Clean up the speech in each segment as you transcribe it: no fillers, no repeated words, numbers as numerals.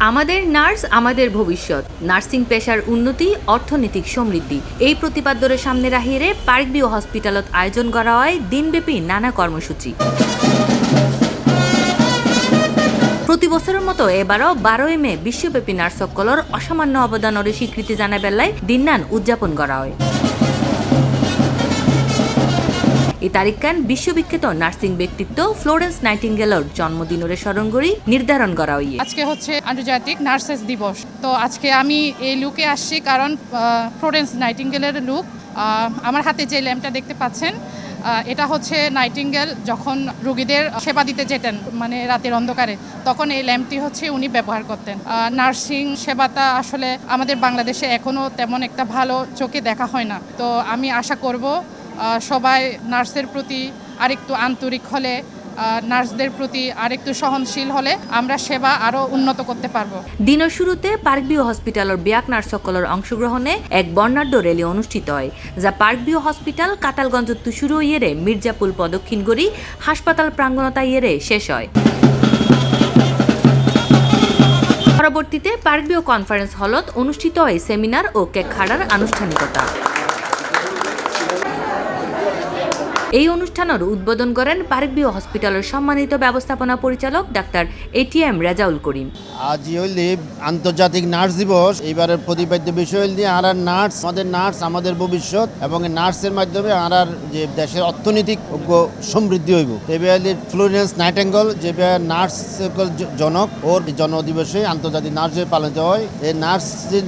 আমাদের নার্স আমাদের ভবিষ্যৎ, নার্সিং পেশার উন্নতি, অর্থনৈতিক সমৃদ্ধি এই প্রতিপাদ্যের সামনে রাখিয়ে পার্ক ভিউ হসপিটালত আয়োজন করা হয় দিনব্যাপী নানা কর্মসূচি। প্রতি বছরের মতো এবারও 12 মে বিশ্বব্যাপী নার্স সকলের অসামান্য অবদানের স্বীকৃতি জানা বেলায় দিননান উদযাপন করা হয়। এই তারিখকান বিশ্ববিখ্যাত নার্সিং ব্যক্তিত্ব ফ্লোরেন্স নাইটিঙ্গেলের জন্মদিনের স্মরণ করে নির্ধারণ করা হয়। আজকে হচ্ছে আন্তর্জাতিক নার্সেস দিবস। তো আজকে আমি এই লুকে আসছি কারণ ফ্লোরেন্স নাইটিঙ্গেলের লুক। আমার হাতে যে ল্যাম্পটা দেখতে পাচ্ছেন এটা হচ্ছে নাইটিঙ্গেল যখন রোগীদের সেবা দিতে যেতেন, মানে রাতের অন্ধকারে, তখন এই ল্যাম্পটি হচ্ছে উনি ব্যবহার করতেন। নার্সিং সেবাটা আসলে আমাদের বাংলাদেশে এখনও তেমন একটা ভালো চোখে দেখা হয় না। তো আমি আশা করব সবাই নার্সের প্রতি আরেকটু আন্তরিক হলে, নার্সদের প্রতি আরেকটু সহনশীল হলে আমরা সেবা আরো উন্নত করতে পারবো। দিনের শুরুতে পার্ক ভিউ হসপিটালের ব্যাক নার্স সকলের অংশগ্রহণে এক বর্ণাঢ্য র্যালি অনুষ্ঠিত হয়, যা পার্ক ভিউ হসপিটাল কাতালগঞ্জ শুরু ইয়েরে মির্জাপুল প্রদক্ষিণ করি হাসপাতাল প্রাঙ্গণতা ইয়েরে শেষ হয়। পরবর্তীতে পার্ক ভিউ কনফারেন্স হলত অনুষ্ঠিত হয় সেমিনার ও কেক খাড়ার আনুষ্ঠানিকতা। এই অনুষ্ঠানের উদ্বোধন করেন পার্ক ভিউ হসপিটালের সম্মানিত ব্যবস্থাপনা পরিচালক ডাক্তার ATM রেজাউল করিম। আজ হইলে আন্তর্জাতিক নার্স দিবস। এবারের প্রতিপাদ্য বিষয় হইলে নার্স আমাদের ভবিষ্যৎ, এবং নার্সের মাধ্যমে আর যে দেশের অর্থনৈতিক সমৃদ্ধি হইব। এবার ফ্লোরেন্স নাইটিঙ্গেল যে নার্স জনক, ওর জন্মদিবসে আন্তর্জাতিক নার্স ডে পালিত হয়। এই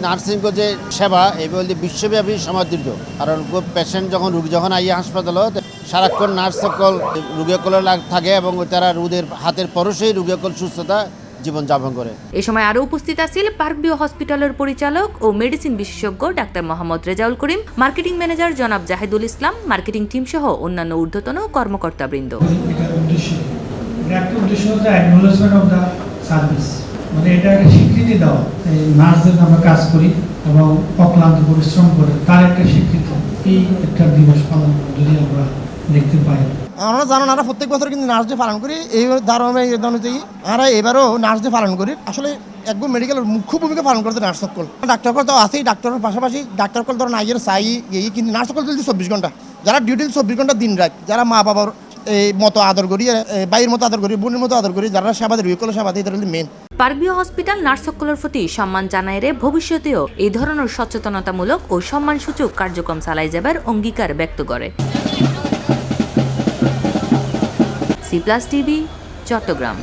নার্সিং যে সেবা এবার হইলে বিশ্বব্যাপী সমাদৃত, কারণ পেশেন্ট রোগী যখন আইয়া হাসপাতালত সারাক্ষণ নার্স সকল রোগীসকল থাকে এবং তারা রোগীদের হাতের পরশেই রোগীসকল সুস্থতা জীবনযাপন করে। এ সময় আরো উপস্থিত আছেন পার্ক ভিউ হসপিটালের পরিচালক ও মেডিসিন বিশেষজ্ঞ doctor Mohammad Rezaul Karim, marketing manager জনাব জাহিদুল ইসলাম, মার্কেটিং টিম সহ অন্যান্য ঊর্ধ্বতন কর্মকর্তাবৃন্দ। মানে এটা একটা স্বীকৃতি দেওয়া, নার্সদের আমরা কাজ করি এবং অক্লান্ত পরিশ্রম করে তার একটা স্বীকৃতি, এই একটা দিবস পালন যদি আমরা দেখতে পাই। আমরা জানেন আমরা প্রত্যেক বছর কিন্তু নার্স ডে পালন করি। এই ধারাবাহিক অনুযায়ী আমরা এবারও নার্স ডে পালন করি। আসলে একদম মেডিকেলের মুখ্য ভূমিকা পালন করতে নার্স সকল। ডাক্তারকল তো আছেই, ডাক্তারের পাশাপাশি ডাক্তারকল ধরুন আইয়ের চাই এই, কিন্তু নার্স সকল চলছে 24 ঘন্টা। যারা ডিউটি 24 ঘন্টা দিন রাত, যারা মা বাবার এই মতো আদর করি, বাইরের মতো আদর করি, বোনের মতো আদর করি, যারা সেবা দেয় রুইকল সেবা দেয়, এটা হল মেন। পার্ক ভিউ হসপিটাল নার্স সকলের প্রতি সম্মান জানায় ভবিষ্যতেও এই ধরনের সচেতনতামূলক ও সম্মানসূচক কার্যক্রম চালাই যাবার অঙ্গীকার ব্যক্ত করে। C+ TV, Chittagong.